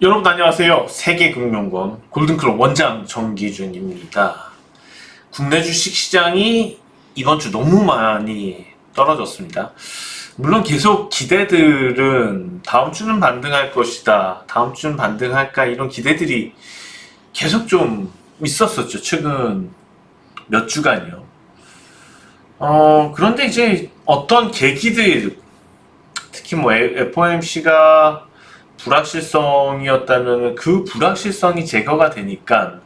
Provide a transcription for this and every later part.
여러분 안녕하세요. 세계금융권 골든클럽 원장 정기준입니다. 국내 주식시장이 이번 주 너무 많이 떨어졌습니다. 물론 계속 기대들은 다음 주는 반등할 것이다, 다음 주는 반등할까, 이런 기대들이 계속 좀 있었었죠. 최근 몇 주간이요. 그런데 이제 어떤 계기들, 특히 뭐 FOMC가 불확실성이었다면 그 불확실성이 제거가 되니까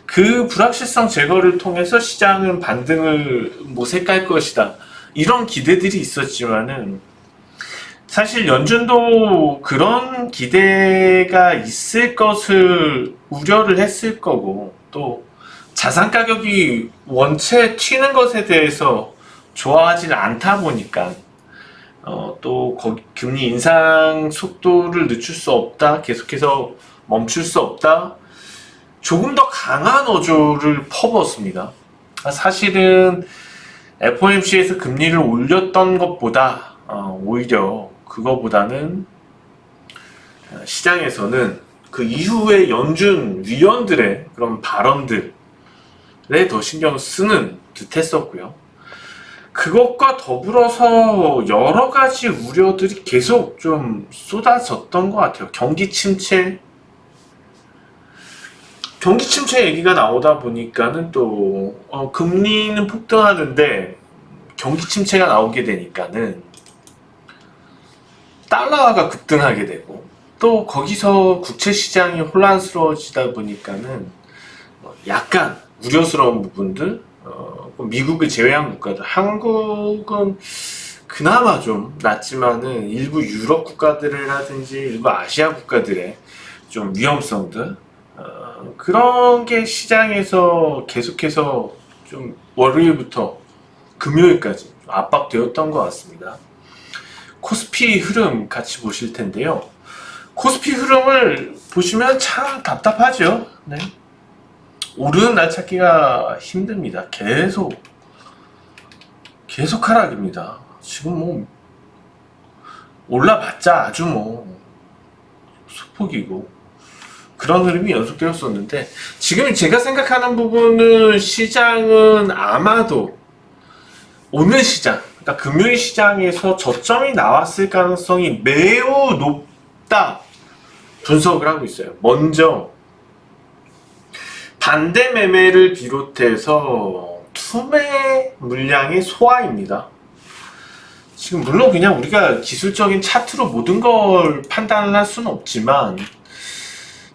그 불확실성 제거를 통해서 시장은 반등을 모색할 것이다, 이런 기대들이 있었지만은 사실 연준도 그런 기대가 있을 것을 우려를 했을 거고, 또 자산 가격이 원체 튀는 것에 대해서 좋아하지 않다 보니까 또 금리 인상 속도를 늦출 수 없다, 계속해서 멈출 수 없다, 조금 더 강한 어조를 퍼부었습니다. 사실은 FOMC에서 금리를 올렸던 것보다 오히려 그거보다는 시장에서는 그 이후에 연준 위원들의 그런 발언들에 더 신경 쓰는 듯 했었고요. 그것과 더불어서 여러 가지 우려들이 계속 좀 쏟아졌던 것 같아요. 경기 침체 얘기가 나오다 보니까는 또 금리는 폭등하는데 경기 침체가 나오게 되니까는 달러가 급등하게 되고, 또 거기서 국채 시장이 혼란스러워지다 보니까는 약간 우려스러운 부분들, 미국을 제외한 국가들, 한국은 그나마 좀 낫지만은 일부 유럽 국가들이라든지 일부 아시아 국가들의 좀 위험성들, 그런 게 시장에서 계속해서 좀 월요일부터 금요일까지 압박되었던 것 같습니다. 코스피 흐름 같이 보실 텐데요. 코스피 흐름을 보시면 참 답답하죠. 네. 오르는 날 찾기가 힘듭니다. 계속 하락입니다. 지금 뭐 올라봤자 아주 뭐 수폭이고 그런 흐름이 연속되었었는데, 지금 제가 생각하는 부분은 시장은 아마도 오늘 시장, 그러니까 금요일 시장에서 저점이 나왔을 가능성이 매우 높다 분석을 하고 있어요. 먼저 반대 매매를 비롯해서 투매 물량의 소화입니다. 지금 물론 그냥 우리가 기술적인 차트로 모든 걸 판단을 할 수는 없지만,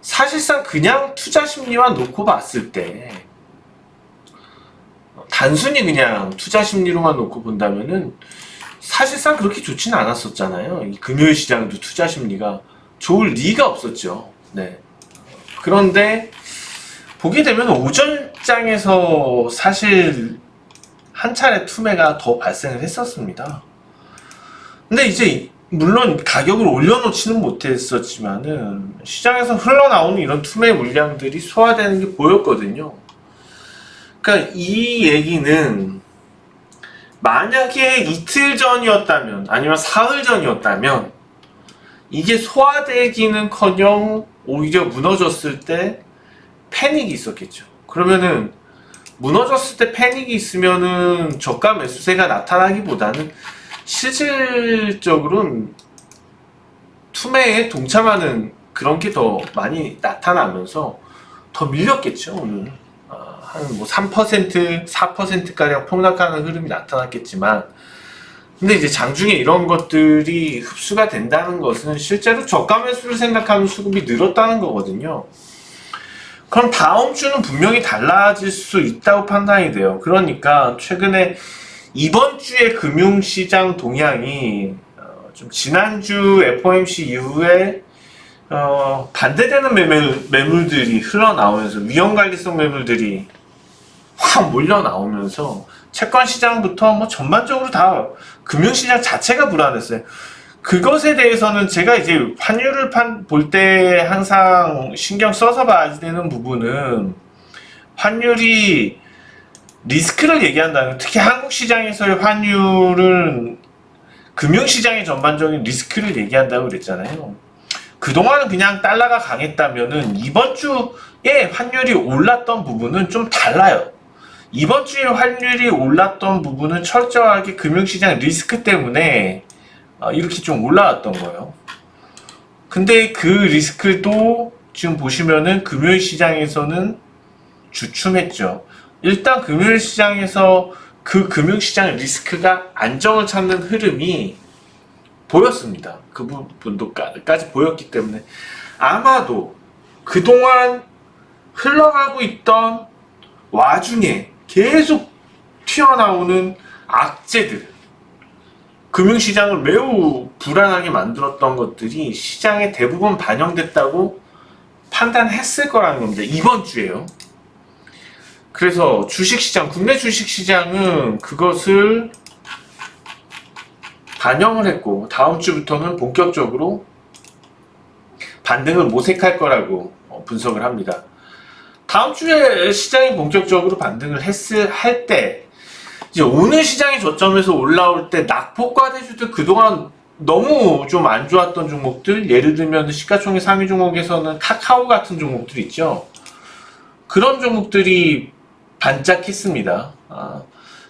사실상 그냥 투자 심리만 놓고 봤을 때, 단순히 그냥 투자 심리로만 놓고 본다면은 사실상 그렇게 좋지는 않았었잖아요. 이 금요일 시장도 투자 심리가 좋을 리가 없었죠. 네. 그런데 보게 되면 오전장에서 사실 한 차례 투매가 더 발생을 했었습니다. 근데 이제 물론 가격을 올려놓지는 못했었지만은 시장에서 흘러나오는 이런 투매 물량들이 소화되는 게 보였거든요. 그러니까 이 얘기는 만약에 이틀 전이었다면, 아니면 사흘 전이었다면 이게 소화되기는커녕 오히려 무너졌을 때 패닉이 있었겠죠. 그러면은 무너졌을 때 패닉이 있으면은 저가 매수세가 나타나기보다는 실질적으로는 투매에 동참하는 그런 게 더 많이 나타나면서 더 밀렸겠죠. 오늘 한 뭐 3%, 4%가량 폭락하는 흐름이 나타났겠지만, 근데 이제 장중에 이런 것들이 흡수가 된다는 것은 실제로 저가 매수를 생각하는 수급이 늘었다는 거거든요. 그럼 다음 주는 분명히 달라질 수 있다고 판단이 돼요. 그러니까 최근에 이번 주의 금융시장 동향이 좀 지난주 FOMC 이후에 반대되는 매물들이 흘러나오면서, 위험관리성 매물들이 확 몰려 나오면서 채권 시장부터 뭐 전반적으로 다 금융시장 자체가 불안했어요. 그것에 대해서는 제가 이제 환율을 볼 때 항상 신경 써서 봐야 되는 부분은, 환율이 리스크를 얘기한다는, 특히 한국 시장에서의 환율은 금융시장의 전반적인 리스크를 얘기한다고 그랬잖아요. 그동안은 그냥 달러가 강했다면은 이번 주에 환율이 올랐던 부분은 좀 달라요. 이번 주에 환율이 올랐던 부분은 철저하게 금융시장 리스크 때문에 이렇게 좀 올라왔던 거예요. 근데 그 리스크도 지금 보시면은 금융시장에서는 주춤했죠. 일단 금융시장에서 그 금융시장 리스크가 안정을 찾는 흐름이 보였습니다. 그 부분도까지 보였기 때문에 아마도 그동안 흘러가고 있던 와중에 계속 튀어나오는 악재들, 금융시장을 매우 불안하게 만들었던 것들이 시장에 대부분 반영됐다고 판단했을 거라는 겁니다. 이번 주에요. 그래서 주식시장, 국내 주식시장은 그것을 반영을 했고 다음 주부터는 본격적으로 반등을 모색할 거라고 분석을 합니다. 다음 주에 시장이 본격적으로 반등을 할 때 이제 오늘 시장의 저점에서 올라올 때 낙폭과대주들 그동안 너무 좀 안 좋았던 종목들, 예를 들면 시가총액 상위 종목에서는 카카오 같은 종목들 있죠. 그런 종목들이 반짝했습니다.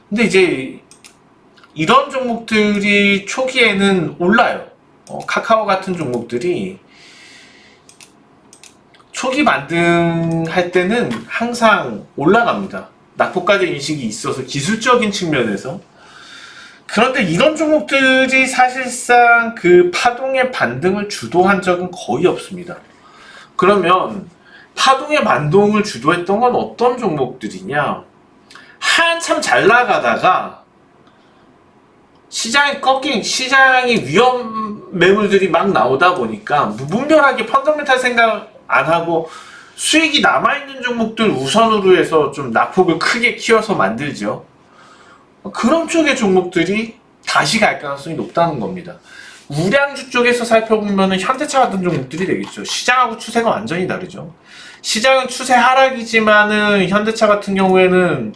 근데 이제 이런 종목들이 초기에는 올라요. 카카오 같은 종목들이 초기 반등할 때는 항상 올라갑니다. 낙폭과대 인식이 있어서 기술적인 측면에서. 그런데 이런 종목들이 사실상 그 파동의 반등을 주도한 적은 거의 없습니다. 그러면 파동의 반동을 주도했던 건 어떤 종목들이냐? 한참 잘 나가다가 시장이 꺾인, 시장이 위험 매물들이 막 나오다 보니까 무분별하게 펀더멘탈 생각 안 하고 수익이 남아있는 종목들 우선으로 해서 좀 낙폭을 크게 키워서 만들죠. 그런 쪽의 종목들이 다시 갈 가능성이 높다는 겁니다. 우량주 쪽에서 살펴보면 현대차 같은 종목들이 되겠죠. 시장하고 추세가 완전히 다르죠. 시장은 추세 하락이지만은 현대차 같은 경우에는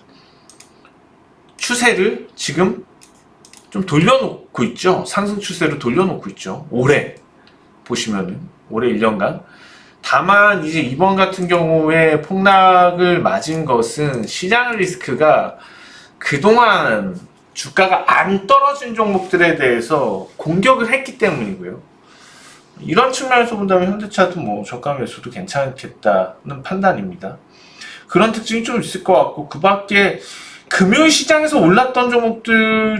추세를 지금 좀 돌려놓고 있죠. 상승 추세로 돌려놓고 있죠. 올해 보시면은 올해 1년간. 다만 이제 이번 같은 경우에 폭락을 맞은 것은 시장 리스크가 그동안 주가가 안 떨어진 종목들에 대해서 공격을 했기 때문이고요. 이런 측면에서 본다면 현대차도 뭐 저가 매수도 괜찮겠다는 판단입니다. 그런 특징이 좀 있을 것 같고, 그 밖에 금융시장에서 올랐던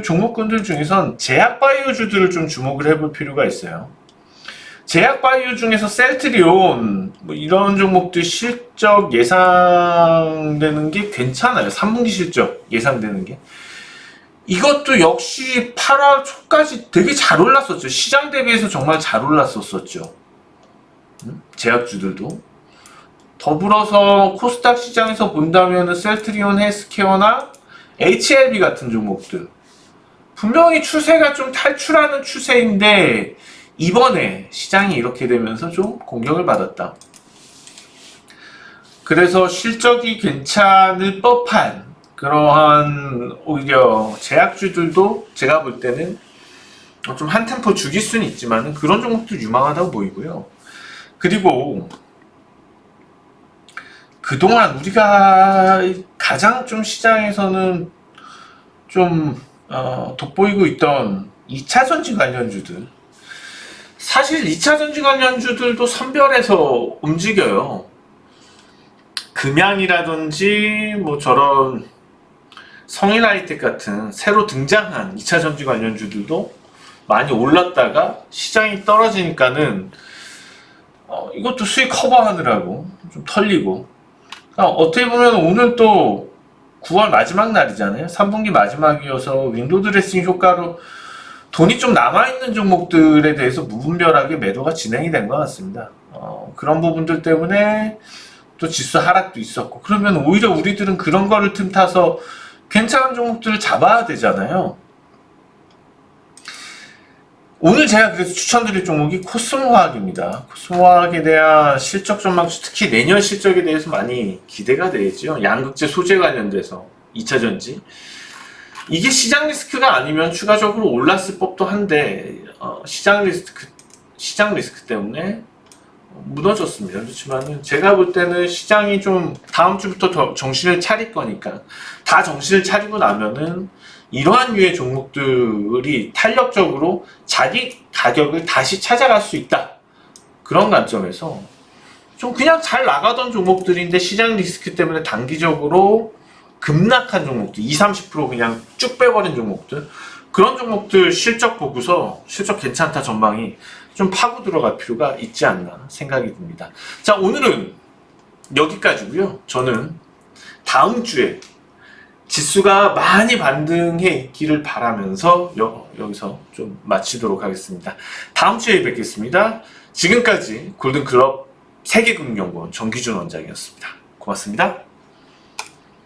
종목군들 중에선 제약바이오주들을 좀 주목을 해볼 필요가 있어요. 제약바이오 중에서 셀트리온 뭐 이런 종목들 실적 예상되는 게 괜찮아요. 3분기 실적 예상되는 게. 이것도 역시 8월 초까지 되게 잘 올랐었죠. 시장 대비해서 정말 잘 올랐었죠. 제약주들도. 더불어서 코스닥 시장에서 본다면 셀트리온 헬스케어나 HLB 같은 종목들. 분명히 추세가 좀 탈출하는 추세인데 이번에 시장이 이렇게 되면서 좀 공격을 받았다. 그래서 실적이 괜찮을 법한 그러한 오히려 제약주들도 제가 볼 때는 좀 한 템포 죽일 수는 있지만 그런 종목도 유망하다고 보이고요. 그리고 그동안 우리가 가장 좀 시장에서는 좀 돋보이고 있던 2차전지 관련주들, 사실 2차전지 관련주들도 선별해서 움직여요. 금양이라든지 뭐 저런 성인하이텍 같은 새로 등장한 2차전지 관련주들도 많이 올랐다가 시장이 떨어지니까는 이것도 수익 커버하느라고 좀 털리고, 어떻게 보면 오늘 또 9월 마지막 날이잖아요. 3분기 마지막이어서 윈도우 드레싱 효과로 돈이 좀 남아있는 종목들에 대해서 무분별하게 매도가 진행이 된 것 같습니다. 그런 부분들 때문에 또 지수 하락도 있었고, 그러면 오히려 우리들은 그런 거를 틈타서 괜찮은 종목들을 잡아야 되잖아요. 오늘 제가 그래서 추천드릴 종목이 코스모화학입니다. 코스모화학에 대한 실적 전망, 특히 내년 실적에 대해서 많이 기대가 되죠. 양극재 소재 관련돼서 2차전지. 이게 시장 리스크가 아니면 추가적으로 올랐을 법도 한데 시장 리스크 때문에 무너졌습니다. 그렇지만은 제가 볼 때는 시장이 좀 다음 주부터 더 정신을 차릴 거니까, 다 정신을 차리고 나면은 이러한 류의 종목들이 탄력적으로 자기 가격을 다시 찾아갈 수 있다. 그런 관점에서 좀 그냥 잘 나가던 종목들인데 시장 리스크 때문에 단기적으로 급락한 종목들, 20-30% 그냥 쭉 빼버린 종목들, 그런 종목들 실적 보고서 실적 괜찮다 전망이 좀 파고 들어갈 필요가 있지 않나 생각이 듭니다. 자, 오늘은 여기까지고요. 저는 다음 주에 지수가 많이 반등해 있기를 바라면서 여기서 좀 마치도록 하겠습니다. 다음 주에 뵙겠습니다. 지금까지 골든클럽 세계금융연구원 정기준 원장이었습니다. 고맙습니다.